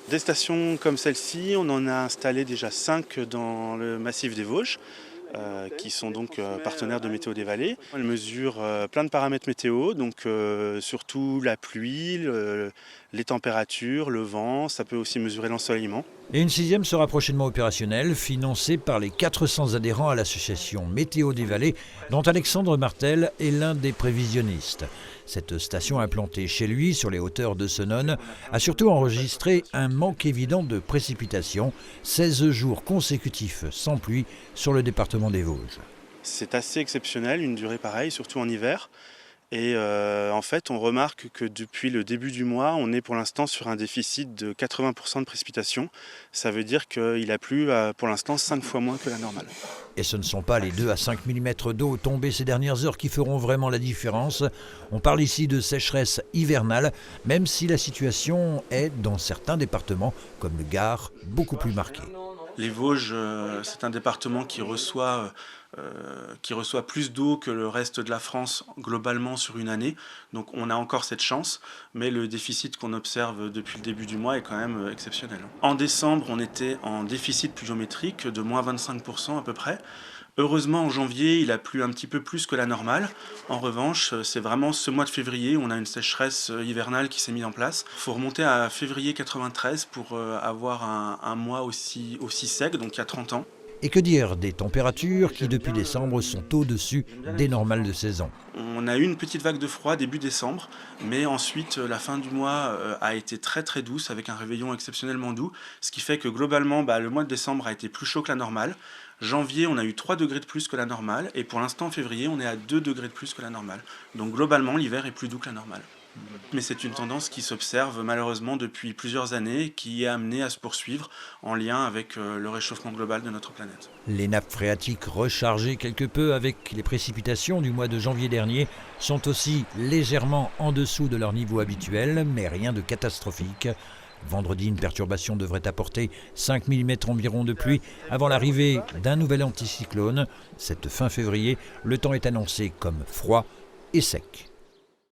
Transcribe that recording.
Des stations comme celle-ci, on en a installé déjà 5 dans le massif des Vosges, qui sont donc partenaires de Météo des Vallées. Elles mesurent plein de paramètres météo, donc surtout la pluie, les températures, le vent, ça peut aussi mesurer l'ensoleillement. Et une sixième sera prochainement opérationnelle, financée par les 400 adhérents à l'association Météo des Vallées, dont Alexandre Martel est l'un des prévisionnistes. Cette station implantée chez lui, sur les hauteurs de Senones, a surtout enregistré un manque évident de précipitations, 16 jours consécutifs sans pluie sur le département des Vosges. C'est assez exceptionnel, une durée pareille, surtout en hiver. Et en fait, on remarque que depuis le début du mois, on est pour l'instant sur un déficit de 80% de précipitations. Ça veut dire qu'il a plu pour l'instant 5 fois moins que la normale. Et ce ne sont pas les 2 à 5 mm d'eau tombés ces dernières heures qui feront vraiment la différence. On parle ici de sécheresse hivernale, même si la situation est, dans certains départements, comme le Gard, beaucoup plus marquée. Les Vosges, c'est un département qui reçoit plus d'eau que le reste de la France globalement sur une année. Donc on a encore cette chance, mais le déficit qu'on observe depuis le début du mois est quand même exceptionnel. En décembre, on était en déficit pluviométrique de moins 25% à peu près. Heureusement, en janvier, il a plu un petit peu plus que la normale. En revanche, c'est vraiment ce mois de février, on a une sécheresse hivernale qui s'est mise en place. Il faut remonter à février 93 pour avoir un mois aussi sec, donc il y a 30 ans. Et que dire des températures qui, depuis décembre, sont au-dessus des normales de saison. On a eu une petite vague de froid début décembre, mais ensuite la fin du mois a été très très douce avec un réveillon exceptionnellement doux, ce qui fait que globalement le mois de décembre a été plus chaud que la normale. Janvier, on a eu 3 degrés de plus que la normale, et pour l'instant en février, on est à 2 degrés de plus que la normale. Donc globalement, l'hiver est plus doux que la normale. Mais c'est une tendance qui s'observe malheureusement depuis plusieurs années, qui est amenée à se poursuivre en lien avec le réchauffement global de notre planète. Les nappes phréatiques rechargées quelque peu avec les précipitations du mois de janvier dernier sont aussi légèrement en dessous de leur niveau habituel, mais rien de catastrophique. Vendredi, une perturbation devrait apporter 5 mm environ de pluie avant l'arrivée d'un nouvel anticyclone. Cette fin février, le temps est annoncé comme froid et sec.